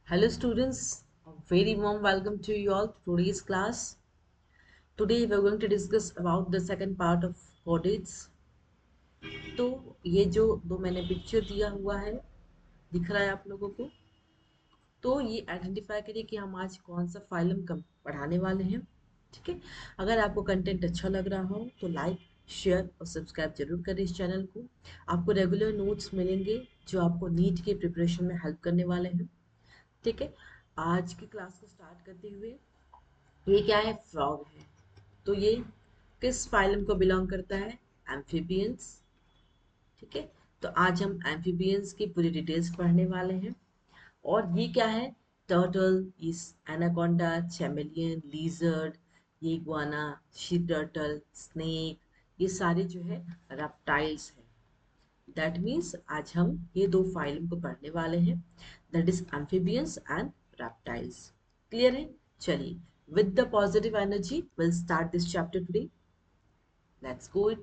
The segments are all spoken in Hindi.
Hello students, a very warm welcome to you all to today's class. Today we are going to discuss about the second part of chordates. तो ये जो दो मैंने पिक्चर दिया हुआ है दिख रहा है आप लोगों को। तो ये आइडेंटिफाई करिए कि हम आज कौन सा फाइलम कम पढ़ाने वाले हैं। ठीक है, अगर आपको कंटेंट अच्छा लग रहा हो तो लाइक शेयर और सब्सक्राइब जरूर करें इस चैनल को। आपको रेगुलर नोट्स मिलेंगे जो आपको नीट के प्रिपरेशन में हेल्प करने वाले हैं। ठीक है, आज की क्लास को स्टार्ट करते हुए ये क्या है, फ्रॉग है। तो ये किस फाइलम को बिलोंग करता है, एम्फीबियंस। ठीक है, तो आज हम एम्फीबियंस की पूरी डिटेल्स पढ़ने वाले हैं। और ये क्या है, टर्टल, इस एनाकोंडा, चैमेलियन, लीजर्ड, ये इग्वाना, शी टर्टल, स्नेक, ये सारे जो है रेप्टाइल्स हैं। दैट मीन्स आज हम ये दो फाइलम को पढ़ने वाले हैं, that is amphibians and reptiles. Clear है? चलिए, with the positive energy we'll start this chapter today. Let's go it,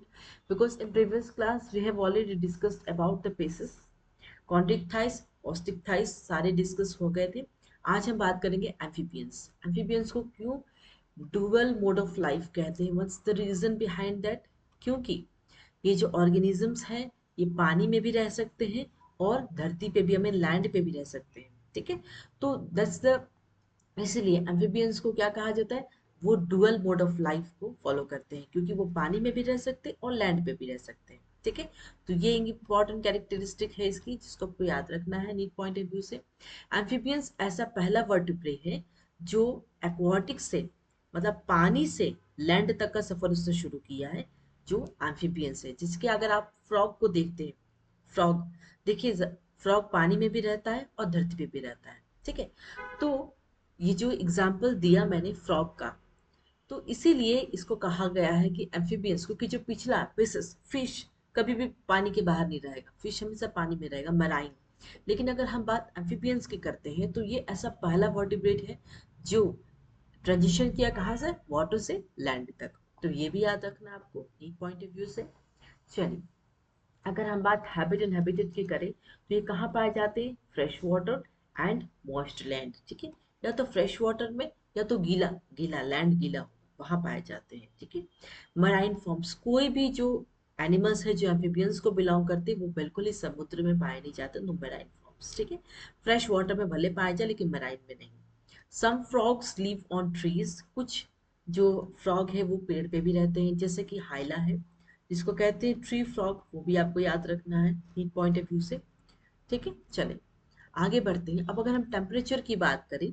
because in previous class we have already discussed about the phases, chondric thighs, ostick thighs सारे डिस्कस हो गए थे। आज हम बात करेंगे एम्फीबियंस। एम्फीबियंस को क्यों डुअल मोड ऑफ लाइफ कहते हैं, what's the reason behind that? क्योंकि ये जो ऑर्गेनिजम्स हैं ये पानी में भी रह सकते हैं और धरती पे भी, हमें लैंड पे भी रह सकते हैं। ठीक है, तो दैट्स द, इसलिए एम्फीबियंस को क्या कहा जाता है, वो डुअल मोड ऑफ लाइफ को फॉलो करते हैं, क्योंकि वो पानी में भी रह सकते हैं और लैंड पे भी रह सकते हैं। ठीक है, तो ये इंपॉर्टेंट कैरेक्टरिस्टिक है इसकी, जिसको आपको याद रखना है नीट पॉइंट ऑफ व्यू से। एम्फीबियंस ऐसा पहला वर्टिब्रे है जो एक्वाटिक से, मतलब पानी से लैंड तक का सफर उसने शुरू किया है, जो एम्फीबियंस है। जिसके अगर आप फ्रॉग को देखते हैं, फ्रॉग देखिए, फ्रॉग पानी में भी रहता है और धरती पे भी रहता है। ठीक है, तो ये जो एग्जाम्पल दिया मैंने फ्रॉग का, तो इसीलिए इसको कहा गया है कि एम्फीबियंस, क्योंकि जो पिछला फिश कभी भी पानी के बाहर नहीं रहेगा, फिश हमेशा पानी में रहेगा, मराइन। लेकिन अगर हम बात एम्फीबियंस की करते हैं तो ये ऐसा पहला वर्टिब्रेट है जो ट्रांजिशन किया कहाँ से, वाटर से लैंड तक। तो ये भी याद रखना आपको एक पॉइंट ऑफ व्यू से। चलिए, अगर हम बात हैबिट एंड हैबिटेट की करें तो ये कहाँ पाए जाते हैं, fresh water and moist land. ठीक है, या तो फ्रेश वाटर में या तो गीला गीला लैंड, गीला हो, वहां पाए जाते हैं। ठीक है, मराइन फॉर्म्स, कोई भी जो एनिमल्स है जो एम्फीबियंस को बिलोंग करते हैं वो बिल्कुल ही समुद्र में पाए नहीं जाते, नो मराइन फॉर्म्स। ठीक है, फ्रेश वाटर में भले पाए जाए लेकिन मराइन में नहीं। सम फ्रॉग्स लिव ऑन ट्रीज, कुछ जो फ्रॉग है वो पेड़ पे भी रहते हैं, जैसे कि हाइला है जिसको कहते हैं ट्री फ्रॉग, वो भी आपको याद रखना है हीट पॉइंट ऑफ व्यू से। ठीक है, चले आगे बढ़ते हैं। अब अगर हम टेम्परेचर की बात करें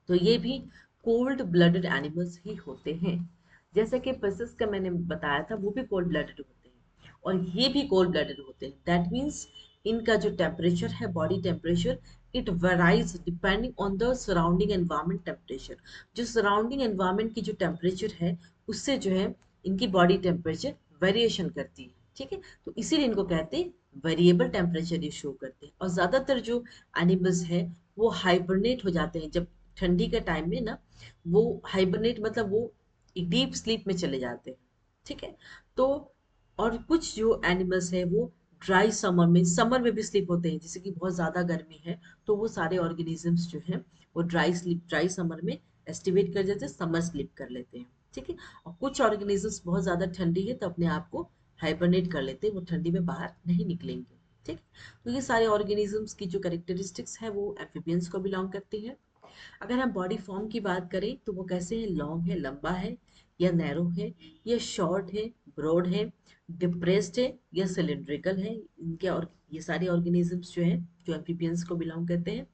तो ये भी कोल्ड ब्लडेड एनिमल्स ही होते हैं। जैसे कि फिशेस का मैंने बताया था, वो भी कोल्ड ब्लडेड होते हैं और ये भी कोल्ड ब्लडेड होते हैं। दैट मीन्स इनका जो टेम्परेचर है, body temperature, it varies depending on the surrounding environment temperature. जो सराउंडिंग एनवायरमेंट की जो टेम्परेचर है उससे जो है इनकी बॉडी टेम्परेचर वेरिएशन करती है। ठीक है, तो इसीलिए इनको कहते हैं वेरिएबल टेम्परेचर ये शो करते हैं। और ज्यादातर जो एनिमल्स है वो हाइबरनेट हो जाते हैं जब ठंडी के टाइम में ना, वो हाइबरनेट मतलब वो डीप स्लीप में चले जाते हैं। ठीक है, तो और कुछ जो एनिमल्स है वो ड्राई समर में भी स्लीप होते हैं, जैसे कि बहुत ज्यादा गर्मी है तो वो सारे ऑर्गेनिजम्स जो हैं वो ड्राई समर में एस्टिवेट कर जाते हैं, समर स्लीप कर लेते हैं। ठीक है, और कुछ ऑर्गेनिजम्स बहुत ज्यादा ठंडी है तो अपने आप को हाइबरनेट कर लेते हैं, वो ठंडी में बाहर नहीं निकलेंगे। ठीक, तो ये सारे ऑर्गेनिजम्स की जो कैरेक्टरिस्टिक्स है वो एम्फीबियंस को बिलोंग करती है। अगर हम बॉडी फॉर्म की बात करें तो वो कैसे है, लॉन्ग है, लंबा है, या नैरो है, या शॉर्ट है, ब्रॉड है, डिप्रेस्ड है, या सिलिंड्रिकल है। इनके और ये सारे ऑर्गेनिजम्स जो हैं जो एम्फीबियंस को बिलोंग करते हैं,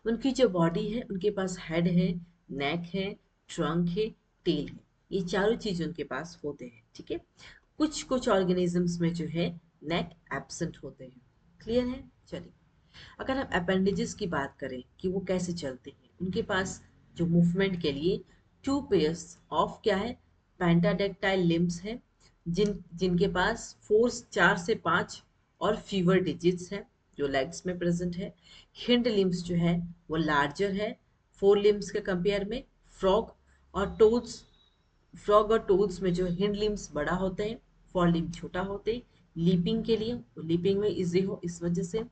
उनकी जो बॉडी है उनके पास हेड है, नेक है, ट्रंक है, टेल है, ये चारों चीज उनके पास होते हैं। ठीक है, कुछ कुछ ऑर्गेनिजम्स में जो है नेक एब्सेंट होते हैं। क्लियर है? चलिए, अगर हम अपेंडेजेस की बात करें कि वो कैसे चलते हैं, उनके पास जो मूवमेंट के लिए टू पेयर्स ऑफ क्या है, पेंटाडेक्टाइल लिम्स है, जिनके पास चार से पांच और फीवर डिजिट्स है जो लेग्स में प्रेजेंट है। हिंड लिम्स जो है वो लार्जर है फोर लिम्स के कंपेयर में। फ्रॉग और टोड्स, फ्रॉग और टोड्स में जो हिंड लिम्स बड़ा होते हैं, फॉर लिम्ब छोटा होते हैं, लीपिंग के लिए, लीपिंग में इजी हो इस वजह से।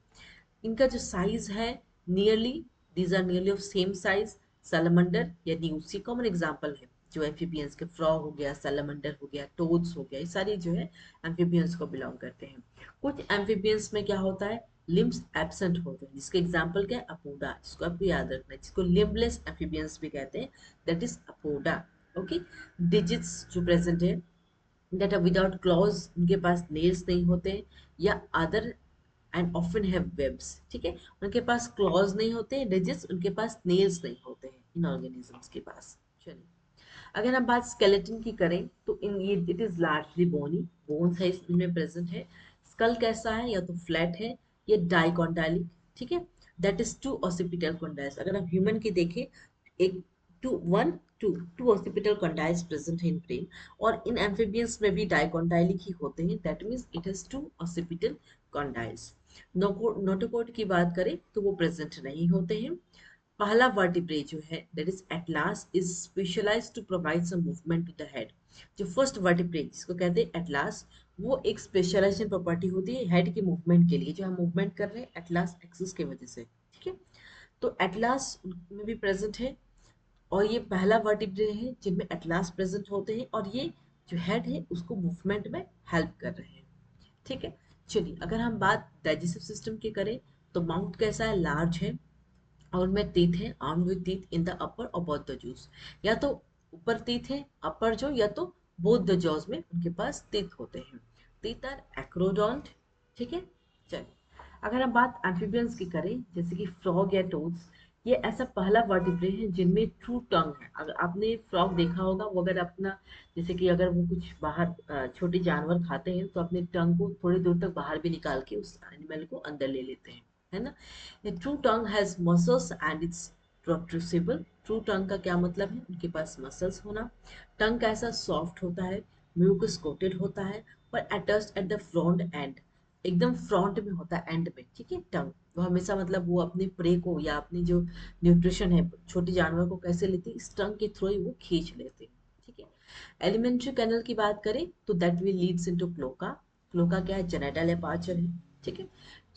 इनका जो साइज है nearly, these are nearly of same size, salamander या न्यूसी कॉमन एग्जाम्पल है जो एम्फीबियंस के, फ्रॉग हो गया, सैलमंडर हो गया, टोड्स हो गया, ये सारी जो है एम्फीबियंस को बिलोंग करते हैं। कुछ एम्फीबियंस में क्या होता है, लिम्स एब्सेंट होते हैं, जिसके एग्जाम्पल क्या है, अपोडा, जिसको आपको याद रखना है, जिसको लिम्बलेस एम्फीबियंस भी कहते हैं, that is Apoda. Okay, digits जो प्रेजेंट है दैट आर विदाउट क्लॉज, उनके पास नेल्स नहीं होते हैं, या other and often have webs, ठीक है, उनके पास क्लॉज नहीं होते हैं, डिजिट्स, उनके पास नेल्स नहीं होते हैं इन ऑर्गेनिजम्स के पास। चलिए, अगर हम बात स्केलेटन की करें तो इन ये it is largely bony, bones है इसमें प्रेजेंट है। स्कल कैसा है, या तो फ्लैट है या डाइकॉन्डाइलिक, ठीक है, that is two occipital condyles. अगर हम ह्यूमन की देखें, एक two one two two occipital condyles present है इन ब्रेन, और इन एम्फीबियंस में भी डाइकॉन्डाइलिक ही होते हैं, that means it has two occipital condyles. Notochord की बात करें तो वो प्रेजेंट नहीं होते हैं। पहला वर्टिब्रे जो है that is atlas is specialized to provide some movement to the head. जो फर्स्ट वर्टिब्रे जिसको कहते हैं एटलास, वो एक स्पेशलाइजेशन प्रॉपर्टी होती है हेड के मूवमेंट के लिए, जो हम मूवमेंट कर रहे हैं एटलास एक्सिस की वजह से, ठीक है। तो एटलास में भी प्रेजेंट है, और ये पहला वर्टिब्रे है जिनमें एटलास प्रेजेंट होते हैं, और ये जो हेड है उसको मूवमेंट में हेल्प कर रहे हैं, ठीक है। चलिए, अगर हम बात डाइजेस्टिव सिस्टम की करें तो माउथ कैसा है, लार्ज है, और उनमें टीथ है, arm with teeth in the upper और बोथ द जूस, या तो ऊपर टीथ है अपर जो, या तो बोथ द जॉज में उनके पास टीथ होते हैं, टीथ आर एक्रोडोंट, ठीक है। चलिए, अगर हम बात एम्फीबियंस की करें जैसे कि फ्रॉग या टोड्स, ये ऐसा पहला वर्टिब्रे है जिनमें ट्रू टंग है। अगर आपने फ्रॉग देखा होगा, वो अगर अपना जैसे कि अगर वो कुछ बाहर छोटे जानवर खाते हैं तो अपने टंग को थोड़ी दूर तक बाहर भी निकाल के उस एनिमल को अंदर ले लेते हैं, है ना। A true tongue has muscles and it's protrusible. True tongue का क्या मतलब है, उनके पास मसल्स होना। टंग कैसा, सॉफ्ट होता है, म्यूकस कोटेड होता है, और attached at the front end, एकदम फ्रंट में होता है, एंड में, ठीक है। टंग वो हमेशा मतलब वो अपने प्रे को या अपनी जो न्यूट्रिशन है छोटे जानवर को कैसे लेते हैं, इस टंग के थ्रू ही वो खींच लेते हैं, ठीक है। एलिमेंट्री कैनल की बात करें तो that will leads into cloaca. Cloaca क्या है, जेनेटल एपार्चर है, ठीक है।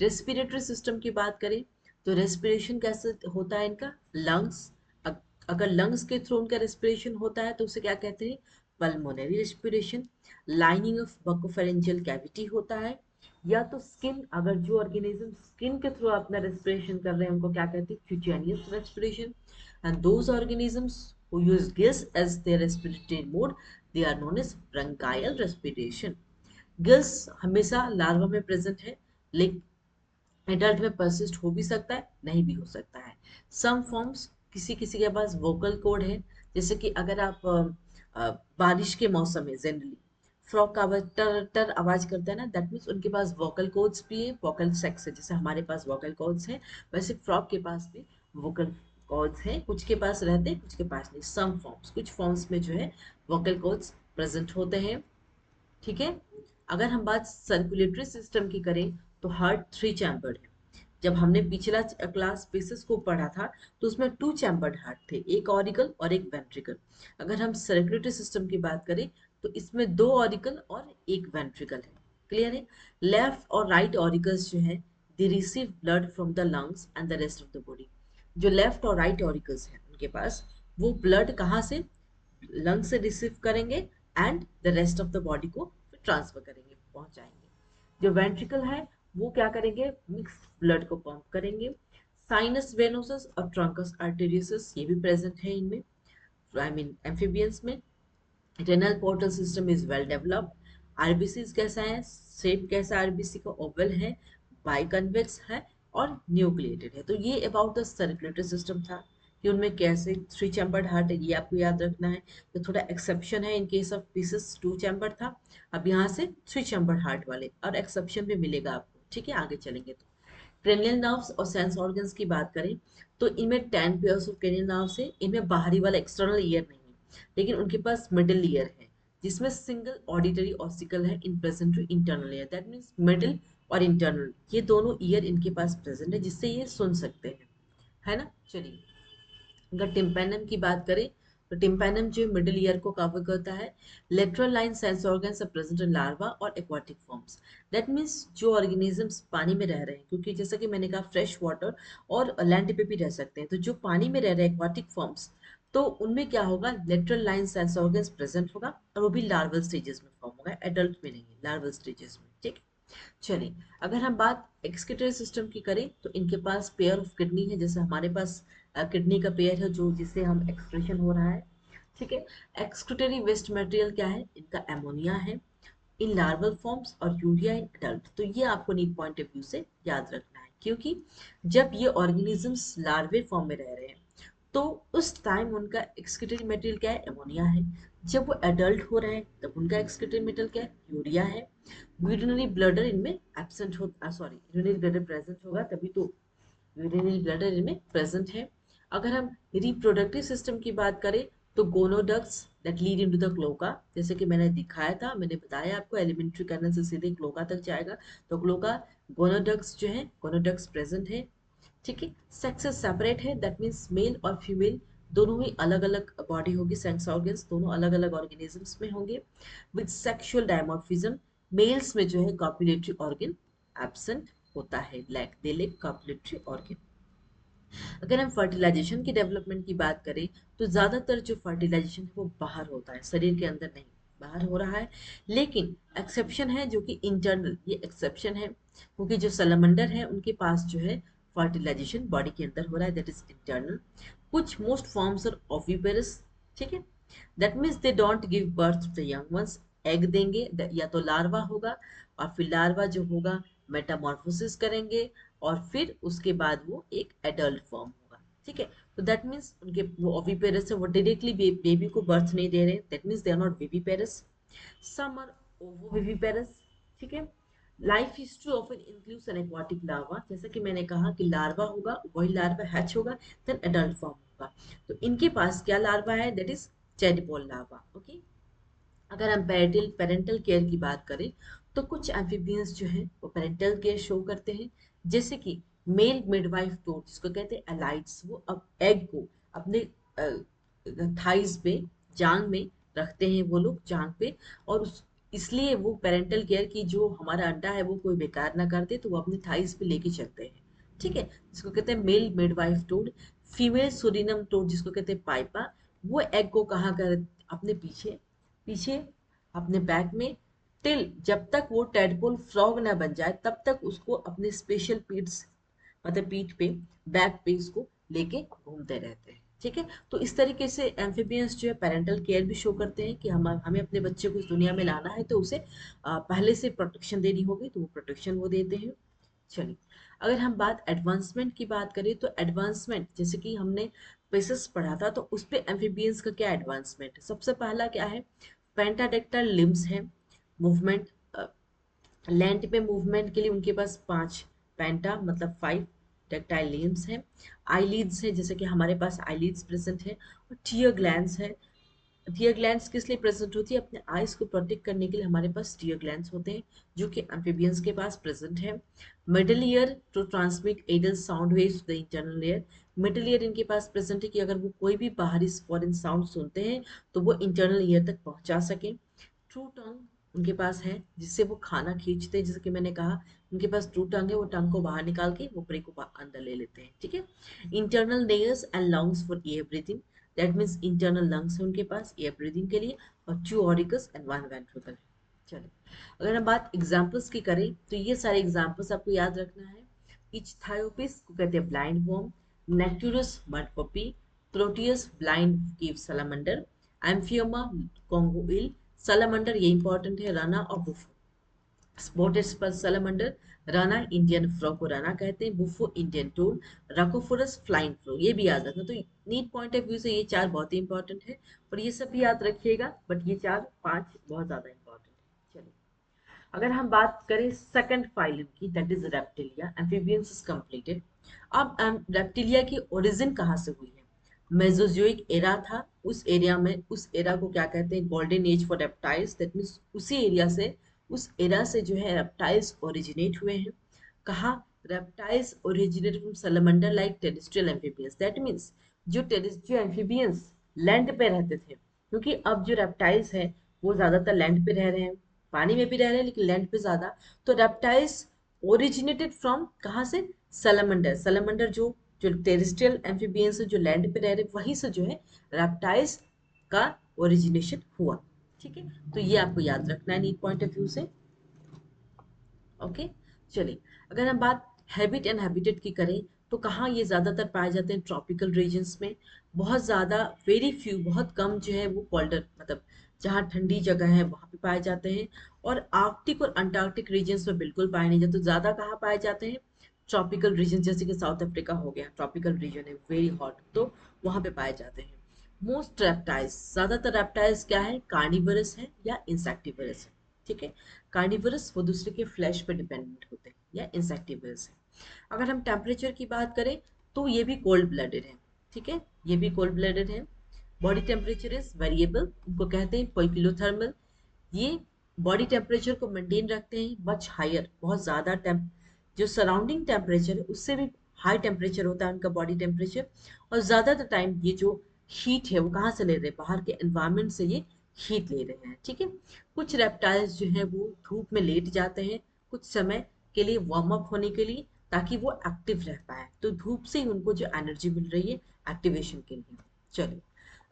रेस्पिरेटरी सिस्टम की बात करें तो रेस्पिरेशन कैसे होता है इनका, लंग्स, अगर लंग्स के थ्रू उनका रेस्पिरेशन होता है तो उसे क्या कहते हैं, pulmonary respiration. Lining of buccopharyngeal cavity होता है, या तो स्किन, अगर जो ऑर्गेनिज्म स्किन के थ्रू अपना रेस्पिरेशन कर रहे हैं उनको क्या कहते हैं, cutaneous respiration. And those organisms who use gills as their respiratory mode, they are known as bronchial respiration. Gills हमेशा लार्वा में प्रेजेंट है, लेकिन एडल्ट में परसिस्ट हो भी सकता है, नहीं भी हो सकता है। सम फॉर्म्स, किसी किसी के पास वोकल कोड है, जैसे कि अगर आप बारिश के मौसम में जनरली फ्रॉक का आवाज टर टर आवाज करता है ना, दैट मीन्स उनके पास वोकल कोड्स भी है, वोकल सेक्स है, जैसे हमारे पास वोकल कोड्स हैं वैसे फ्रॉक के पास भी वोकल कॉर्ड्स हैं, कुछ के पास रहते हैं कुछ के पास नहीं। सम फॉर्म्स, कुछ फॉर्म्स में जो है वोकल कॉर्ड्स प्रेजेंट होते हैं, ठीक है। अगर हम बात सर्कुलेटरी सिस्टम की करें तो हार्ट थ्री चैम्बर्ड है। जब हमने पिछला क्लास स्पेसिस को पढ़ा था तो उसमें टू चैम्बर्ड हार्ट थे, एक ऑरिकल और एक वेंट्रिकल। अगर हम सर्कुलेटरी सिस्टम की बात करें तो इसमें दो ऑरिकल और एक वेंट्रिकल है, क्लियर है। लेफ्ट और राइट ऑरिकल्स जो है they receive blood from the lungs and the rest of the body. जो लेफ्ट और राइट ऑरिकल्स हैं उनके पास, वो ब्लड कहाँ से, लंग से रिसीव करेंगे and the rest of the body को ट्रांसफर करेंगे, पहुंचाएंगे। जो वेंट्रिकल है वो क्या करेंगे, मिक्स ब्लड को पंप करेंगे। साइनस वेनोसस और ट्रंकस आर्टेरियस ये भी प्रेजेंट है इनमें, आई मीन एम्फीबियंस में। Renal portal system is well developed. RBC कैसा है, शेप कैसा आरबीसी का, ओवल है, बाइकन्वेक्स है, और न्यूक्लिएटेड है। तो ये अबाउट द सर्कुलेटरी सिस्टम था कि उनमें कैसे थ्री चैम्बर्ड हार्ट है, ये आपको याद रखना है। तो थोड़ा एक्सेप्शन है, in case of Pisces two chamber था, अब यहाँ से थ्री चैम्बर्ड हार्ट वाले, और एक्सेप्शन भी मिलेगा आपको, ठीक है, आगे चलेंगे तो। क्रेनियल नर्व्स और सेंस ऑर्गन्स की बात करें तो इनमें 10 पेयर्स ऑफ क्रेनियल नर्व्स है, इनमें बाहरी वाला एक्सटर्नल ईयर नहीं है, लेकिन उनके पास मिडिल ईयर है जिसमें सिंगल ऑडिटरी ऑसिकल है in present to internal ear, that means middle और इंटरनल ये दोनों ईयर इनके पास प्रेजेंट है, जिससे ये सुन सकते हैं, है ना। चलिए, अगर टिम्पैनम की बात करें तो टिम्पैनम जो मिडिल ईयर को कवर करता है। Lateral line sense organs are present in larva और एक्वाटिक फॉर्म्स। दैट मीन्स जो ऑर्गेनिजम्स पानी में रह रहे हैं, क्योंकि जैसा कि मैंने कहा फ्रेश वाटर और लैंड पे भी रह सकते हैं, तो जो पानी में रह रहे हैं एक्वाटिक फॉर्म्स, तो उनमें क्या होगा, lateral line sense organs present होगा और वो भी लार्वल स्टेजेस में फॉर्म होगा, एडल्ट में नहीं, लार्वल स्टेजेस में। ठीक है, चलिए अगर हम बात एक्सक्रीटरी सिस्टम की करें तो इनके पास पेयर ऑफ किडनी है, जैसे हमारे पास किडनी का पेयर है जो जिससे हम एक्सक्रीशन हो रहा है। ठीक है, एक्सक्रीटरी वेस्ट मटेरियल क्या है, इनका एमोनिया है इन लार्वल फॉर्म्स और यूरिया इन एडल्ट। तो ये आपको नीड पॉइंट ऑफ व्यू से याद रखना है, क्योंकि जब ये ऑर्गेनिजम्स लार्वे फॉर्म में रह रहे हैं तो उस टाइम उनका एक्सक्रीटरी मटेरियल क्या है, एमोनिया है। जब वो एडल्ट हो रहे हैं तब उनका एक्सक्रीटरी मटेरियल क्या है, यूरिया है। यूरिनरी ब्लडर इनमें एब्सेंट हो, सॉरी यूरिनरी ब्लडर प्रेजेंट होगा तभी तो यूरिनरी ब्लडर इनमें प्रेजेंट है। अगर हम रिप्रोडक्टिव सिस्टम की बात करें तो gonoducts that lead into the cloaca, जैसे कि मैंने दिखाया था, मैंने बताया आपको एलिमेंट्री कर्नल से सीधे क्लोका तक जाएगा, तो क्लोका गोनोडक्ट्स जो है, गोनोडक्ट्स प्रेजेंट है। ठीक है, सेक्सेस सेपरेट है, दैट मीन्स मेल और फीमेल दोनों ही अलग अलग बॉडी होगी, सेक्स ऑर्गन्स दोनों अलग अलग ऑर्गेनिजम्स में होंगे विद सेक्सुअल डायमॉर्फिज्म। मेल्स में जो है कॉपुलेटरी ऑर्गन एब्सेंट होता है, लैक दे लेक कॉपुलेटरी ऑर्गन। अगर हम फर्टिलाइजेशन की डेवलपमेंट की बात करें तो ज़्यादातर जो फर्टिलाइजेशन है वो बाहर होता है, शरीर के अंदर नहीं, बाहर हो रहा है। लेकिन एक्सेप्शन है जो कि इंटरनल, ये एक्सेप्शन है क्योंकि जो सैलमंडर है उनके पास जो है फर्टिलाइजेशन बॉडी के अंदर हो रहा है, दैट इज इंटरनल। कुछ मोस्ट फॉर्म्स आर ओविपेरस। ठीक है, that means they don't give birth to the young ones, egg देंगे, या तो लार्वा होगा और फिर लार्वा जो होगा मेटामॉर्फोसिस करेंगे और फिर उसके बाद वो एक एडल्ट फॉर्म होगा। ठीक है, तो दैट मीन्स उनके वो ओविपेरस है, वो डायरेक्टली बेबी को बर्थ नहीं दे रहे, that means they are not viviparous. Some are ovoviviparous. ठीक है, life history often includes an aquatic larva, जैसा कि मैंने कहा कि लार्वा होगा, वही लार्वा हैच होगा, देन एडल्ट फॉर्म होगा। तो इनके पास क्या लार्वा है, that is tadpole larva. Okay, अगर हम पेरेंटल पेरेंटल केयर की बात करें तो कुछ एम्फीबियंस जो हैं वो पेरेंटल केयर शो करते हैं, जैसे कि मेल मिडवाइफ टोड जिसको कहते हैं एलाइट्स, वो अब एग को अपने थाइस पे, जांग में रखते हैं वो लोग, जांग पे, और इसलिए वो पेरेंटल केयर की जो हमारा अंडा है वो कोई बेकार ना कर दे, तो वो अपने थाइस पे लेके चलते हैं। ठीक है, जिसको कहते हैं male midwife toad. Female Surinam toad जिसको कहते हैं पाइपा, वो एग को कहाँ कर, अपने पीछे पीछे अपने बैक में, टिल जब तक वो टेडपोल फ्रॉग ना बन जाए तब तक उसको अपने स्पेशल पीट्स, मतलब पीठ पे, बैक पे इसको लेके घूमते रहते हैं। ठीक है, तो इस तरीके से एम्फीबियंस जो है पेरेंटल केयर भी शो करते हैं कि हम हमें अपने बच्चे को इस दुनिया में लाना है तो उसे पहले से प्रोटेक्शन देनी होगी, तो वो प्रोटेक्शन वो देते हैं। चलिए, अगर हम बात एडवांसमेंट की बात करें तो एडवांसमेंट जैसे कि हमने पेसिस पढ़ा था, तो उस पे एम्फीबियंस का क्या एडवांसमेंट है, सबसे पहला क्या है, पेंटाडेक्टाइल लिम्स है, मूवमेंट, लैंड पे मूवमेंट के लिए उनके पास 5 पेंटा मतलब 5 टेक्टाइल लिम्स हैं। आईलिड्स है, जैसे कि हमारे पास आईलिड्स प्रेजेंट है, और टीयर ग्लैंड्स है। टीयर ग्लैंड्स किस लिए प्रेजेंट होती है, अपने आईज को प्रोटेक्ट करने के लिए हमारे पास टीयर ग्लैंड्स होते हैं, जो कि एम्फीबियंस के पास प्रेजेंट है। मिडल ईयर टू ट्रांसमिट एडल sound waves to the internal ear. Middle ear इनके पास प्रेजेंट है कि अगर वो कोई भी बाहरी फॉरेन साउंड सुनते हैं तो वो इंटरनल ईयर तक पहुंचा सके। ट्रू टंग उनके पास है जिससे वो खाना खींचते हैं, जैसे कि मैंने कहा उनके पास ट्रू टंग है, वो टंग को बाहर निकाल के वो प्रे को अंदर ले लेते हैं। ठीक है, internal nails and lungs for air breathing, that means internal lungs है उनके पास एयर ब्रीदिंग के लिए, और 2 ऑरिकस एंड 1 वेंट्रिकल है। चलिए, अगर हम बात एग्जांपल्स की करें तो ये सारे एग्जांपल्स आपको याद रखना है। इचथायोपिस को कहते हैं blind worm, Necturus mud puppy, Proteus blind cave salamander, Amphiuma Congo eel salamander, ये इंपॉर्टेंट है, राना और Bufo. Spotted spur salamander, Rana Indian frog को राना कहते हैं, Bufo Indian toad, Rhacophorus flying frog, ये भी याद रखना। तो नीट पॉइंट ऑफ व्यू से ये 4 बहुत ही इंपॉर्टेंट है, और ये सब भी याद रखिएगा, बट ये 4 5 बहुत ज्यादा इंपॉर्टेंट है। चलिए, अगर हम बात करें सेकंड फाइलम की, that is reptilia, amphibians is completed. अब रेप्टिलिया की ओरिजिन कहाँ से हुई है, मेसोजोइक एरा था, उस एरिया में, उस एरा को क्या कहते हैं, golden age for reptiles, that means उसी एरिया से, उस एरा से जो है रेप्टाइल्स ओरिजिनेट हुए हैं। कहा, reptiles originate from salamander like terrestrial amphibians, that means जो टेरेस्ट्रियल एम्फीबियंस लैंड पे रहते थे, क्योंकि अब जो रेप्टाइल्स है वो ज्यादातर लैंड पे रह रहे हैं, पानी में भी रह रहे हैं लेकिन लैंड पे ज्यादा। तो रेप्टाइल्स ओरिजिनेटेड फ्रॉम कहाँ से? सैलमंडर। सैलमंडर जो जो टेरेस्ट्रियल एम्फीबियंस जो लैंड पे रह रहे वहीं से जो है रेप्टाइल्स का ओरिजिनेशन हुआ। ठीक है, तो ये आपको याद रखना है नीड पॉइंट ऑफ व्यू से। ओके, चलिए अगर हम बात हैबिट एंड हैबिटेट की करें तो कहाँ ये ज़्यादातर पाए जाते हैं? ट्रॉपिकल रीजन्स में। बहुत ज़्यादा, वेरी फ्यू, बहुत कम जो है वो कोल्डर, मतलब जहाँ ठंडी जगह है वहाँ पे पाए जाते हैं। और आर्कटिक और अंटार्कटिक रीजन्स में बिल्कुल पाए नहीं जाते। तो ज़्यादा कहाँ पाए जाते हैं? ट्रॉपिकल रीजन, जैसे कि साउथ अफ्रीका हो गया, ट्रॉपिकल रीजन है, वेरी हॉट, तो वहाँ पे पाए जाते हैं। मोस्ट रेप्टाइल्स, ज़्यादातर रेप्टाइल्स क्या है? कार्निवरस है या इंसेक्टिवरस है। ठीक है, कार्निवरस वो दूसरे के फ्लैश पे डिपेंडेंट होते हैं, या इंसेक्टिवरस है। अगर हम टेम्परेचर की बात करें तो ये भी कोल्ड ब्लडेड है। ठीक है, ये भी कोल्ड ब्लडेड है। बॉडी टेम्परेचर इज वेरिएबल, उनको कहते हैं पोइकिलोथर्मल। ये बॉडी टेम्परेचर को मेंटेन रखते हैं मच हायर, बहुत ज़्यादा टेम्प, जो सराउंडिंग टेम्परेचर है उससे भी हाई टेम्परेचर होता है उनका बॉडी टेम्परेचर। और ज़्यादातर टाइम ये जो हीट है वो कहाँ से ले रहे हैं? बाहर के एनवायरनमेंट से ये हीट ले रहे हैं। ठीक है, कुछ रेप्टाइल्स जो है वो धूप में लेट जाते हैं कुछ समय के लिए, वार्म अप होने के लिए, ताकि वो एक्टिव रह पाए। तो धूप से ही उनको जो एनर्जी मिल रही है एक्टिवेशन के लिए। चलिए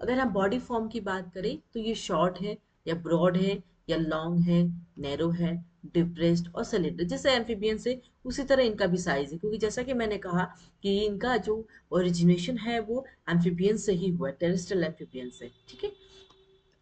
अगर हम बॉडी फॉर्म की बात करें तो ये शॉर्ट है या ब्रॉड है या लॉन्ग है, नैरो है, डिप्रेस्ड और सिलेंडर। जैसे एम्फीबियन से उसी तरह इनका भी साइज है, क्योंकि जैसा कि मैंने कहा कि इनका जो ओरिजिनेशन है वो एम्फीबियन से ही हुआ है, टेरेस्ट्रियल एम्फीबियन से। ठीक है,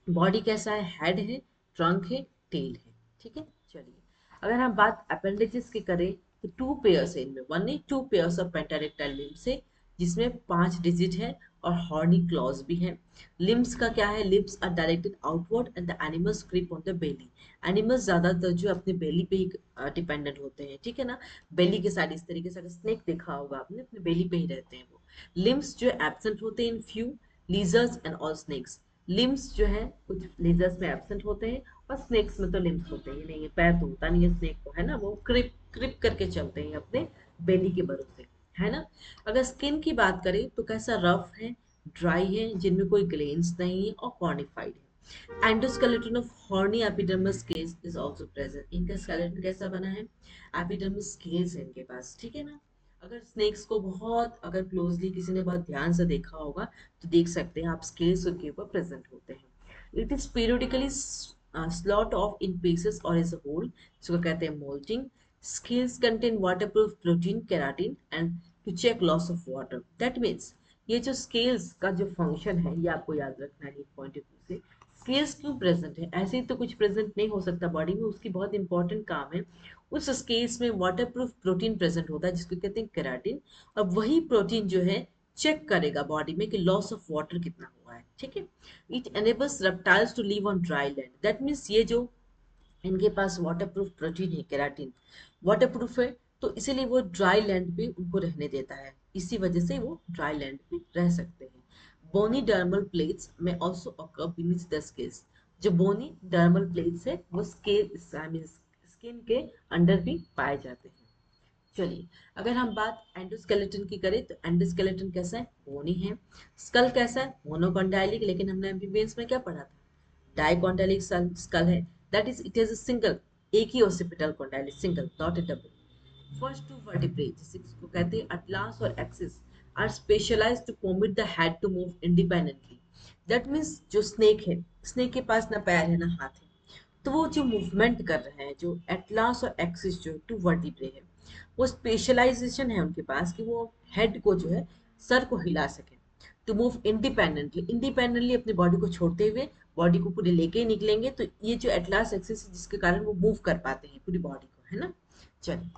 बॉडी कैसा है? हेड है, ट्रंक है, टेल है। ठीक है, चलिए अगर हम बात अपेंडेजेस की करें तो टू पेयर्स है इनमें, वन नहीं टू पेयर्स ऑफ पेंटारेक्टाइल लिम्स है, जिसमें 5 डिजिट है और हॉर्नी क्लॉज भी है। लिम्स का क्या है? Limbs are directed outward and the animals creep on the belly. Animals ज्यादातर जो अपने बेली पे ही डिपेंडेंट होते हैं। ठीक है ना, बेली के साइड इस तरीके से, अगर स्नेक देखा होगा आपने, अपने बेली पे ही रहते हैं वो। लिम्स जो एब्सेंट होते हैं in few lizards and all snakes. Limbs जो है कुछ लेजर्स में एब्सेंट होते हैं और स्नेक्स में तो लिम्स होते ही नहीं है, पैर तो होता नहीं है स्नेक को, है ना, वो क्रिप क्रिप करके चलते हैं अपने बेली के भरोसे, है ना। अगर स्किन की बात करें तो कैसा? रफ है, ड्राई है, जिनमें कोई ग्लेन्स नहीं है और कॉर्निफाइड है। Endoskeleton of horny epidermis scales is also present. इनका स्केलेटन कैसा बना है? एपिडर्मस स्केल्स है इनके पास। ठीक है ना, अगर स्नेक्स को बहुत, अगर क्लोजली किसी ने बहुत ध्यान से देखा होगा तो देख सकते हैं आप, स्केल्स उनके ऊपर प्रेजेंट होते हैं। It is periodically slot off in pieces और एज अ होल, जिसको कहते हैं moulting. Scales contain waterproof protein keratin and to check loss of water. That means ये जो स्केल्स का जो फंक्शन है ये आपको याद रखना है पॉइंट ऑफ व्यू से। स्केल्स क्यों प्रेजेंट है? ऐसे ही तो कुछ प्रेजेंट नहीं हो सकता बॉडी में, उसकी बहुत इंपॉर्टेंट काम है। उस केस में वाटरप्रूफ प्रोटीन प्रेजेंट होता है जिसको कहते हैं केराटिन। और वही प्रोटीन जो है चेक करेगा बॉडी में कि लॉस ऑफ वाटर कितना हुआ है। ठीक है, it enables reptiles to live on dry land. That means ये जो इनके पास वाटरप्रूफ प्रोटीन है, केराटिन वाटरप्रूफ है, तो इसीलिए वो ड्राई लैंड पे उनको रहने देता है, इसी वजह से वो ड्राई लैंड पे रह सकते हैं। बोनी डर्मल प्लेट्स में also occur beneath the skills. जो बोनी डर्मल प्लेट्स है वो स्केल आई मीन स्किन के अंडर भी पाए जाते हैं। चलिए अगर हम बात एंडोस्केलेटन की करें तो एंडोस्केलेटन कैसा है? बोनी है। स्कल कैसा है? मोनोकॉन्डाइलिक, लेकिन हमने एमबीबीएस में क्या पढ़ा था? डाइकॉन्डाइलिक स्कल है। That is it is a single, एक ही occipital condylic, single, not a double. First two vertebrae जिसे इसको कहते हैं अटलास और axis are specialised to permit the head to move independently. That means जो स्नेक है, स्नेक के पास ना पैर है ना हाथ है, तो वो जो मूवमेंट कर रहे हैं, जो एटलास और एक्सिस जो टू वर्टिब्रे है, वो स्पेशलाइजेशन है उनके पास कि वो हेड को जो है, सर को हिला सके, टू मूव इंडिपेंडेंटली, इंडिपेंडेंटली अपनी बॉडी को छोड़ते हुए बॉडी को पूरे लेके ही निकलेंगे। तो ये जो एटलास एक्सिस है जिसके कारण वो मूव कर पाते हैं पूरी बॉडी को, है ना। चलिए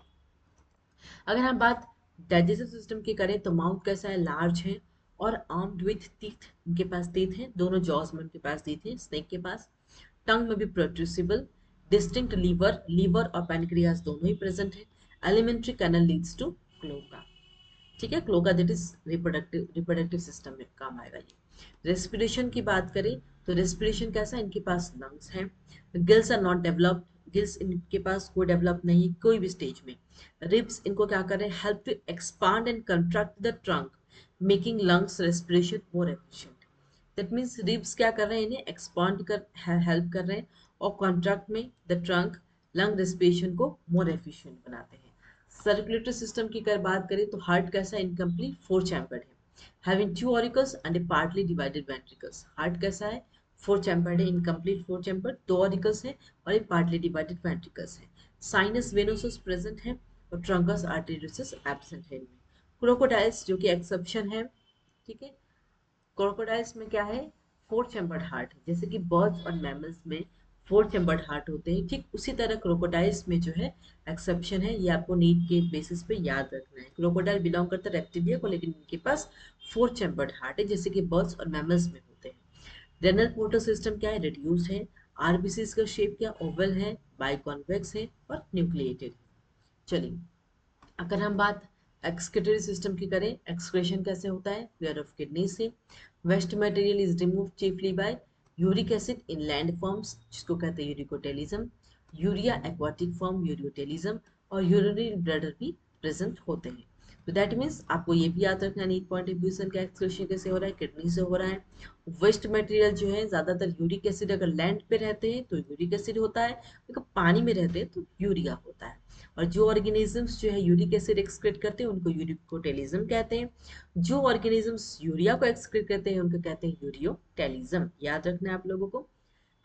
अगर हम बात डाइजेस्टिव सिस्टम की करें तो माउथ कैसा है? लार्ज है और आर्म्ड विथ टीथ, इनके पास टीथ है, दोनों जॉज में उनके पास टीथ है स्नेक के पास। टंग में भी प्रोट्रूसिबल। डिस्टिंक्ट लीवर, लीवर और पैनक्रियास दोनों ही प्रेजेंट है। Alimentary canal leads to cloaca. ठीक है, cloaca that is reproductive, reproductive system में काम आएगा ये। रेस्पिरेशन की बात करें तो रेस्पिरेशन कैसा है? इनके पास लंग्स हैं। Gills are not developed, gills इनके पास कोई डेवलप नहीं कोई भी स्टेज में। रिब्स इनको क्या कर रहे हैं? Help to expand and contract the trunk, making lungs respiration more efficient. That means ribs क्या कर रहे हैं, इन्हें एक्सपांड कर हेल्प कर रहे हैं, और कॉन्ट्रैक्ट में द ट्रंक लंग रेस्पिरेशन को मोर एफिशिएंट बनाते हैं। सर्कुलेटरी सिस्टम की अगर बात करें तो हार्ट कैसा इनकम्प्लीट फोर चैम्बर्ड है, having two auricles and a partly divided ventricles. Heart कैसा है, फोर चैम्बर्ड है, इनकम्प्लीट फोर चैम्बर्ड, दो ऑरिकल्स है और एक पार्टली डिवाइडेड वेंट्रिकल्स है। साइनस वेनोसस प्रेजेंट है और ट्रंकस आर्टेरियोसस एब्सेंट है इनमें। क्रोकोडाइल्स जो कि एक्सेप्शन है, ठीक है। क्रोकोडाइल्स में क्या है, फोर चैम्बर्ड हार्ट है, जैसे कि बर्ड्स और मैमल्स में फोर चैम्बर्ड हार्ट होते हैं, ठीक उसी तरह क्रोकोडाइल्स में जो है एक्सेप्शन है। ये आपको नीड के बेसिस पे याद रखना है। क्रोकोडाइल बिलोंग करता है रेप्टिलिया को, लेकिन इनके पास फोर चैम्बर्ड हार्ट है, जैसे कि बर्ड्स और मैमल्स में होते हैं। रेनल पोर्टर सिस्टम क्या है, रिड्यूस्ड है। आरबीसी का शेप क्या, ओवल है, बाइकॉन्वेक्स है और न्यूक्लिएटेड है। चलिए, अगर हम बात एक्सक्रीटरी सिस्टम की करें, एक्सक्रेशन कैसे होता है, पेयर ऑफ किडनी से। Waste material is remove chiefly by uric acid in land forms, जिसको कहते हैं uricotelism, urea aquatic form ureotelism, और यूरिनरी ब्लडर भी प्रेजेंट होते हैं। तो दैट मीन्स आपको ये भी याद रखना नीट पॉइंट ऑफ व्यू से, एक्सक्रेशन कैसे हो रहा है, किडनी से हो रहा है। वेस्ट मटेरियल जो है ज्यादातर यूरिक एसिड, अगर लैंड पे रहते हैं तो यूरिक एसिड होता है, अगर पानी में रहते हैं तो यूरिया होता है। और जो ऑर्गेनिजम्स जो है यूरिक एसिड एक्सक्रीट करते हैं उनको यूरिकोटेलिज्म कहते हैं। जो ऑर्गेनिजम्स यूरिया को एक्सक्रीट करते हैं उनको कहते हैं यूरियोटेलिज्म। याद रखना है आप लोगों को।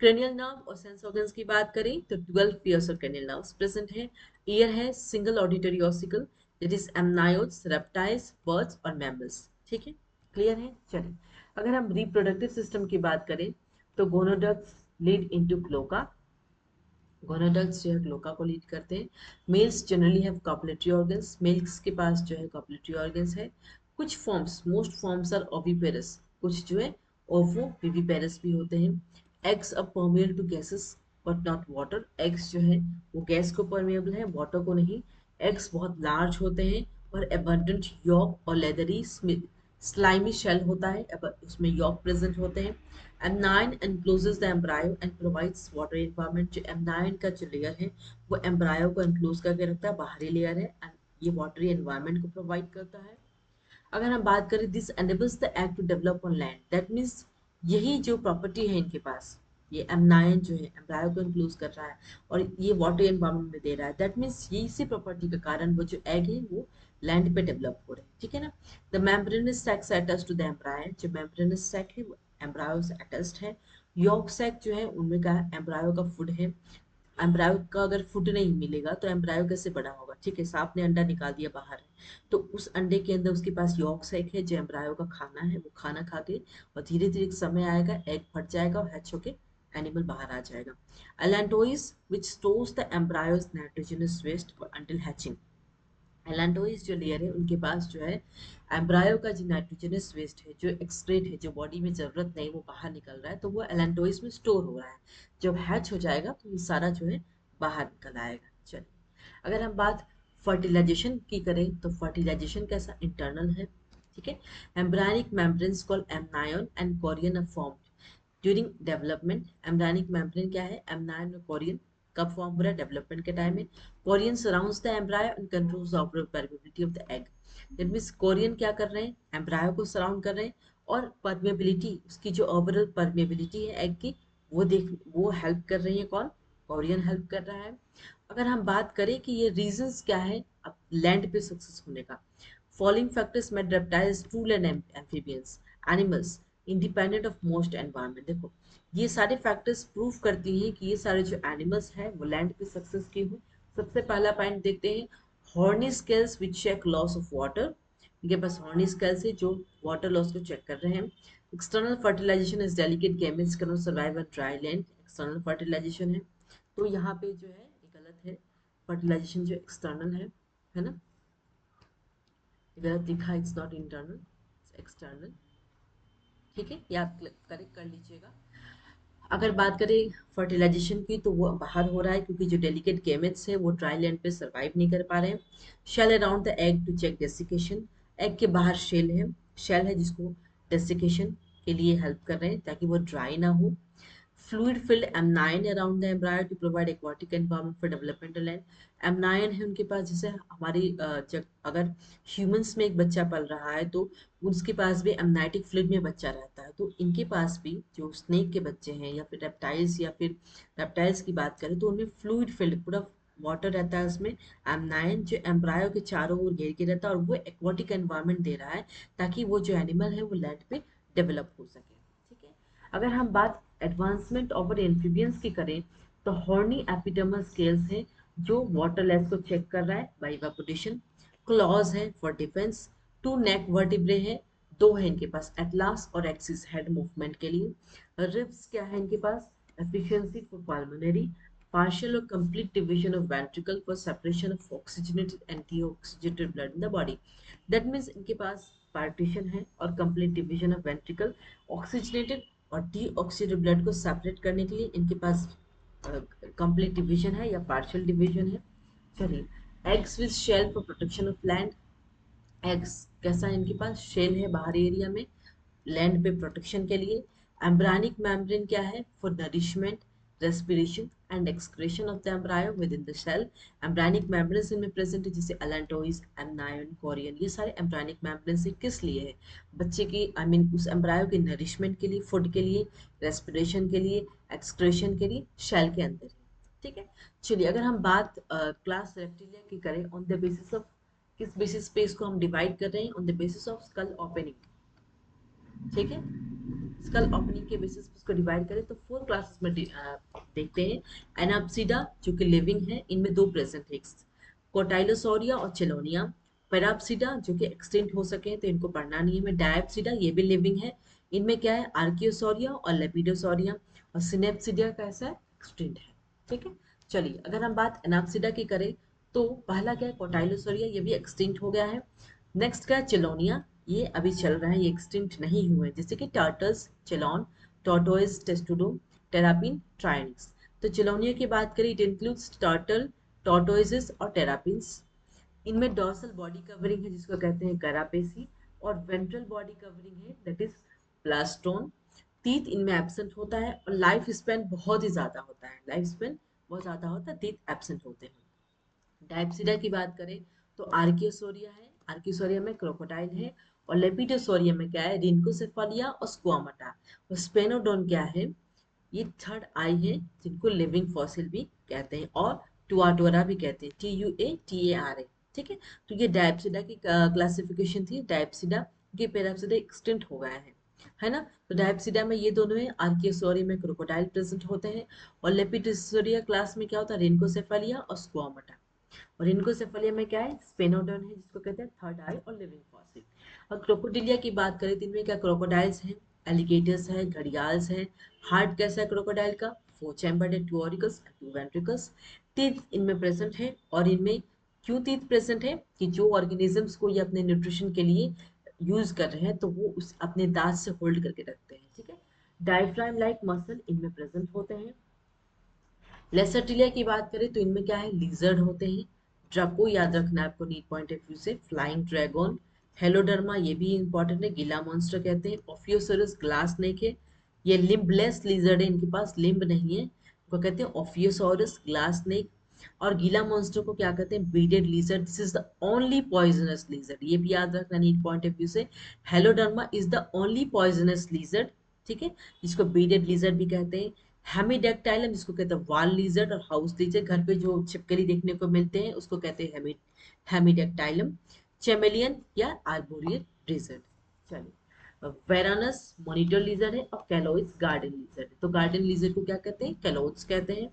क्रेनियल नर्व और सेंस ऑर्गन्स की बात करें तो 12 pairs of cranial nerves present है। ईयर है single auditory ossicle, that is amniotes, reptiles, birds और मैमल्स। ठीक है, क्लियर है। चलिए, अगर हम रिप्रोडक्टिव सिस्टम की बात करें तो gonoducts lead into cloaca. Gonadals जो है क्लोका को लीड करते हैं। Males generally have copulatory organs, males के पास जो है कॉपुलेटरी ऑर्गन्स है। कुछ forms, most forms are oviparous, कुछ जो है ओवो विविपेरस भी होते हैं। Eggs are permeable to gases but not water. Eggs जो है वो गैस को परमेबल है, वाटर को नहीं। एग्स बहुत लार्ज होते हैं और एबंडेंट यॉक और लेदरी स्लाइमी शेल होता है, उसमें यॉक प्रेजेंट होते हैं। amnion encloses the embryo and provides water environment। जो amnion का जो लेयर है वो embryo को enclose करके रखता है, बाहरी लेयर है, and ये watery environment को provide करता है। अगर हम बात करें this enables the egg to develop on land, that means यही जो प्रॉपर्टी है इनके पास, ये amnion जो है embryo को enclose कर रहा है और ये watery environment में दे रहा है, that means ये इसी प्रॉपर्टी के कारण वो जो egg है वो लैंड पे डेवलप हो रहे हैं। ठीक है ना। The membranous sacs attached to the embryo, जो membranous sac है वो एम्ब्रायो से अटैच्ड है। यॉर्क सैक जो है उनमें का एम्ब्रायो का फूड है। एम्ब्रायो का अगर फूड नहीं मिलेगा तो एम्ब्रायो कैसे बड़ा होगा, ठीक है। सांप ने अंडा निकाल दिया बाहर, तो उस अंडे के अंदर उसके पास यॉर्क सैक है जो एम्ब्रायो का खाना है, वो खाना खा के और धीरे धीरे समय आएगा, एग फट जाएगा और हैच होके एनिमल बाहर आ जाएगा। Allantois which stores the embryo's nitrogenous waste for until hatching. Allantois जो लेयर है उनके पास जो है एम्ब्रायो का जो नाइट्रोजनस वेस्ट है, जो एक्सक्रेट है, जो बॉडी में जरूरत नहीं वो बाहर निकल रहा है, तो वो एलेंटोइस में स्टोर हो रहा है। जब हैच हो जाएगा तो ये सारा जो है बाहर निकल आएगा। चलिए, अगर हम बात फर्टिलाइजेशन की करें तो फर्टिलाइजेशन कैसा, इंटरनल है। ठीक है। Embryonic membranes called amnion and chorion are formed during development. Embryonic membrane क्या है, एमनायन और कोरियन कब फॉर्म हो रहा है, डेवलपमेंट के टाइम में। Korean surrounds the embryo and controls the overall permeability of the egg. That means Korean क्या कर रहे हैं, एम्ब्रायो को सराउंड कर रहे हैं और परमेबिलिटी, उसकी जो ओवरऑल परमेबिलिटी है एग की, वो हेल्प कर रही है। कौन, कोरियन हेल्प कर रहा है। अगर हम बात करें कि ये रीजंस क्या है अब लैंड पे सक्सेस होने का, following factors made reptiles true land amphibians animals independent of most environment. देखो, ये सारे फैक्टर्स प्रूव करती हैं कि ये सारे जो एनिमल्स हैं वो लैंड पे सक्सेस किए हुए। सबसे पहला पॉइंट देखते हैं, horny scales which check loss of water. इनके पास हॉर्नी स्केल्स है जो वाटर लॉस को चेक कर रहे हैं। External fertilization is delicate gametes can not survive on dry land. External fertilization है, तो यहाँ पे जो है ये गलत है, फर्टिलाइजेशन जो एक्सटर्नल है ना, गलत लिखा, इट्स नॉट इंटरनल, एक्सटर्नल। ठीक है, ये आप करेक्ट कर लीजिएगा। अगर बात करें फर्टिलाइजेशन की तो वो बाहर हो रहा है क्योंकि जो डेलिकेट गेमेट्स है वो ड्राई लैंड पे सरवाइव नहीं कर पा रहे हैं। Shell around the egg to check desiccation. Egg के बाहर शेल है जिसको डेसिकेशन के लिए हेल्प कर रहे हैं ताकि वो ड्राई ना हो। Fluid filled amnion around the embryo to provide aquatic environment for developmental and amnion है उनके पास। जैसे हमारी अगर ह्यूमंस में एक बच्चा पल रहा है तो उसके पास भी एमनाइटिक फ्लूइड में बच्चा रहता है, तो इनके पास भी जो स्नेक के बच्चे हैं या फिर रेप्टाइल्स, या फिर रेप्टाइल्स की बात करें तो उनमें फ्लूइड फिल्ड पूरा वाटर रहता है उसमें। एमनाइन जो एम्ब्रायो के चारों ओर घेर के रहता है और वो एक्वाटिक एनवायरनमेंट दे रहा है ताकि वो जो एनिमल है वो लैंड पे डेवलप हो सके। ठीक है, अगर हम बात एडवांसमेंट ओवर एम्फीबियंस की करें तो हॉर्नी एपिडर्मल स्केल्स है जो वाटर लेस को चेक कर रहा है बाय इवेपोरेशन। क्लॉज है for defence. Two neck vertebrae है, दो है इनके पास, एटलास और एक्सिस हेड मूवमेंट के लिए। रिब्स क्या है इनके पास, efficiency for pulmonary, partial or complete division of ventricle for separation of oxygenated anti-oxygenated blood in the body. That means इनके पास partition है और complete division of ventricle, oxygenated और deoxygenated blood को separate करने के लिए इनके पास complete division है या partial division है। चलिए, eggs with shell for protection of land। Eggs कैसा है इनके पास, शेल है बाहरी एरिया में लैंड पे प्रोटेक्शन के लिए। एम्ब्रानिक मेम्ब्रेन क्या है, for nourishment, respiration and excretion of the embryo within the cell. Embryonic membranes इनमें प्रेजेंट है जैसे अलेंटोइस, एमनायन, कोरियन, ये सारे एम्ब्रानिक मेम्ब्रेन्स किस लिए है, बच्चे की उस एम्ब्रायो के नरिशमेंट के लिए, फूड के लिए, रेस्पिरेशन के लिए, एक्सक्रेशन के लिए, शेल के अंदर है। ठीक है, चलिए अगर हम बात क्लास रेप्टिलिया की करें, ऑन द बेसिस ऑफ किस बेसिस पे इसको हम डिवाइड कर रहे हैं, on the basis of skull opening. ठीक है, स्कल ओपनिंग के बेसिस पे इसको डिवाइड करें तो 4 क्लासेस में देखते हैं। एनाप्सिडा जो कि लिविंग है, इनमें 2 प्रेजेंट है, कोटाइलोसोरिया और चेलोनिया। पेराप्सिडा जो कि एक्सटिंक्ट हो सके तो इनको पढ़ना नहीं है। में डायप्सिडा ये भी लिविंग है, इनमें क्या है, आर्कियोसोरिया और लेपिडोसोरिया। और सिनेप्सिडा कैसा है, एक्सटिंक्ट है। ठीक है, चलिए अगर हम बात एनाप्सिडा की करें तो पहला क्या है, कोटाइलोसोरिया, ये भी एक्सटिंक्ट हो गया है। नेक्स्ट क्या है, चिलोनिया, ये अभी चल रहा है, ये एक्सटिंक्ट नहीं हुए, जैसे कि टार्टस, चिलोन, टोटोइस, टेस्टुडो, टेरापिन, ट्राइनिक्स। तो चिलोनिया की बात करें, इट इंक्लूड्स टर्टल, टॉर्टोइजेस और टेरापिन्स। इनमें डॉर्सल बॉडी कवरिंग है जिसको कहते हैं करापेसी, और वेंट्रल बॉडी कवरिंग है दैट इज प्लास्टोन। टीथ इनमें एब्सेंट होता है और लाइफ स्पेन बहुत ही ज्यादा होता है, लाइफ स्पेन बहुत ज्यादा होता है, टीथ एब्सेंट होते हैं। डायप्सिडा की बात करें तो आर्कियोसोरिया है, आर्कियोसोरिया में क्रोकोडाइल है। और लेपिडोसोरिया में क्या है, रिनकोसेफालिया और स्क्वामाटा। और स्पेनोडोन क्या है, ये थर्ड आई है जिनको लिविंग फॉसिल भी कहते हैं और टुआटोरा भी कहते हैं, TUATARA। ठीक है, तो ये डायप्सिडा की क्लासिफिकेशन थी, डायप्सिडा के पेराप्सिडा एक्सटिंक्ट हो गया है ना। तो डायप्सिडा में ये दोनों है, आर्कियोसोरिया में क्रोकोडाइल प्रेजेंट होते हैं, और लेपिडोसोरिया क्लास में क्या होता है, रिनकोसेफालिया और स्क्वामाटा। और इनकोसेफेलिया में क्या है, स्पेनोडर्न है जिसको कहते हैं थर्ड आई और लिविंग फॉसिल। और क्रोकोडिलिया की बात करें तो इनमें क्या, क्रोकोडाइल्स हैं, एलिगेटर्स हैं, घड़ियाल्स हैं। हार्ट कैसा है क्रोकोडाइल का, 4 चैम्बर्ड है, 2 ऑरिकल्स एंड 2 वेंट्रिकल्स। टीथ इनमें प्रेजेंट है, और इनमें क्यों टीथ प्रेजेंट है कि जो ऑर्गेनिजम्स को ये अपने न्यूट्रिशन के लिए यूज कर रहे हैं तो वो उस अपने दांत से होल्ड करके रखते हैं। ठीक है, डायफ्राम लाइक मसल इनमें प्रेजेंट होते हैं। लेसरटिलिया की बात करें तो इनमें क्या है, लिजर्ड होते हैं। ड्रको याद रखना है आपको नीट पॉइंट ऑफ व्यू से, फ्लाइंग ड्रैगन। हेलोडर्मा ये भी इंपॉर्टेंट है, गिला मॉन्स्टर कहते हैं। ऑफियोसोरस ग्लास स्नेक है, ये लिम्बलेस लिजर्ड है, इनके पास लिम्ब नहीं है, इनको कहते हैं ऑफियोसोरस ग्लास स्नेक। और गीला मॉन्स्टर को क्या कहते हैं, beaded lizard, this is the only poisonous lizard, ये भी याद रखना नीट पॉइंट ऑफ व्यू से। Heloderma is the only poisonous lizard. ठीक है, जिसको बीडेड लिजर्ड भी कहते हैं। हेमीडेक्टाइलम जिसको कहते हैं वाल लिजर्ड और हाउस लिजर्ड, घर पे जो छिपकली देखने को मिलते हैं उसको कहते हैं हेमीडेक्टाइलम। चेमेलियन या आर्बोरियल लिजर्ड। चलिए, वेरानस मॉनिटर लिजर्ड है, और कैलोइड्स गार्डन लिजर्ड है। तो गार्डन लिजर्ड को क्या कहते हैं, कैलोइड्स कहते हैं।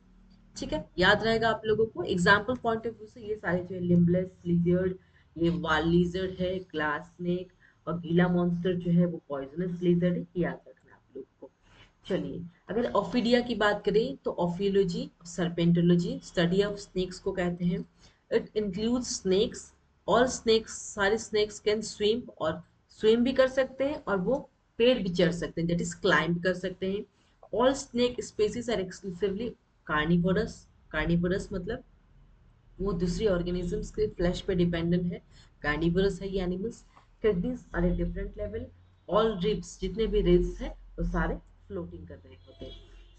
ठीक है, याद रहेगा आप लोगों को, एग्जाम्पल पॉइंट ऑफ व्यू से ये सारे जो है, लिम्बलेस लिजर्ड, ये वाल लिजर्ड है, ग्लास स्नेक, और गीला मॉन्स्टर जो है वो पॉइजनस लिजर्ड है, याद रखना आप लोगों को। चलिए, अगर ऑफिडिया की बात करें तो ophiology, serpentology, study of snakes को कहते हैं। It includes snakes, all snakes, सारे स्नेक्स कैन स्विम, और स्विम भी कर सकते हैं और वो पेड़ भी चढ़ सकते हैं, दैट इज क्लाइंब कर सकते हैं। All snake species are exclusively carnivorous, carnivorous मतलब वो दूसरी ऑर्गेनिजम्स के फ्लैश पे डिपेंडेंट है, कार्निवोरस है ये animals. Kidneys are a different level. All ribs, जितने भी रिब्स है वो सारे फ्लोटिंग कर रहे होते हैं।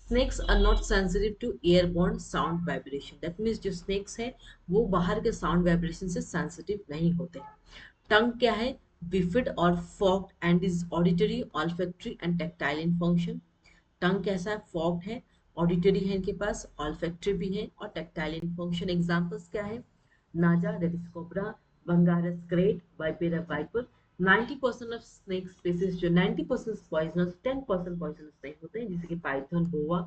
Snakes are not sensitive to airborne sound vibration, that means जो स्नेक्स है वो बाहर के साउंड वाइब्रेशन से सेंसिटिव नहीं होते। टंग क्या है? विफिड और forked end is auditory, olfactory and tactile in function. Tongue कैसा है? फॉक्ड है, ऑडिटरी है इनके पास, ऑल्फैक्टरी भी है और टैक्टाइल इन फंक्शन। एग्जांपल्स क्या है? Naja, that is cobra, Bungarus krait, Vipera viper. 90% of snake species जो 90% पॉइजनस, 10% पॉइजनस नहीं होते हैं, जैसे कि पाइथन, बोआ,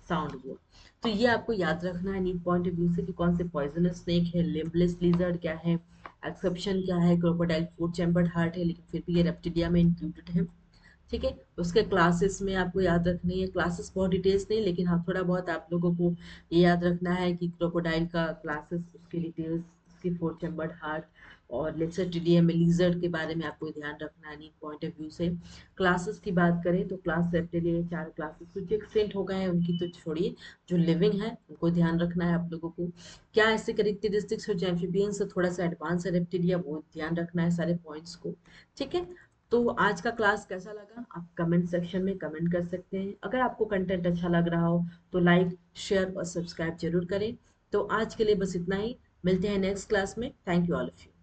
साउंड बोआ। तो ये आपको याद रखना है नीड पॉइंट ऑफ व्यू से कि कौन से पॉइजनस स्नेक है, लिम्बलेस लिजर्ड क्या है, एक्सेप्शन क्या है, क्रोकोडाइल फोर चैम्बर्ड हार्ट है लेकिन फिर भी ये रेप्टिलिया में इंक्लूडेड है। ठीक है, उसके क्लासेस में आपको याद रखनी है, क्लासेस बहुत डिटेल्स नहीं लेकिन हाँ थोड़ा बहुत आप लोगों को ये याद रखना है कि क्रोकोडाइल का क्लासेस, उसके डिटेल्स, उसकी फोर चैम्बर्ड हार्ट और लेक्सर्टिडियम में लिजर्ड के बारे में आपको ध्यान रखना है नीड पॉइंट ऑफ व्यू से। क्लासेस की बात करें तो क्लास रेप्टिलिया चार क्लासेस कुछ एक्सटेंट हो गए हैं उनकी तो छोड़िए, जो लिविंग है उनको ध्यान रखना है आप लोगों को। क्या ऐसे करेक्टरिस्टिक्स हो जो एम्फिबियंस से थोड़ा सा एडवांस है रेप्टिलिया, वो ध्यान रखना है सारे पॉइंट्स को। ठीक है, तो आज का क्लास कैसा लगा आप कमेंट सेक्शन में कमेंट कर सकते हैं। अगर आपको कंटेंट अच्छा लग रहा हो तो लाइक, शेयर और सब्सक्राइब जरूर करें। तो आज के लिए बस इतना ही, मिलते हैं नेक्स्ट क्लास में। Thank you all of you.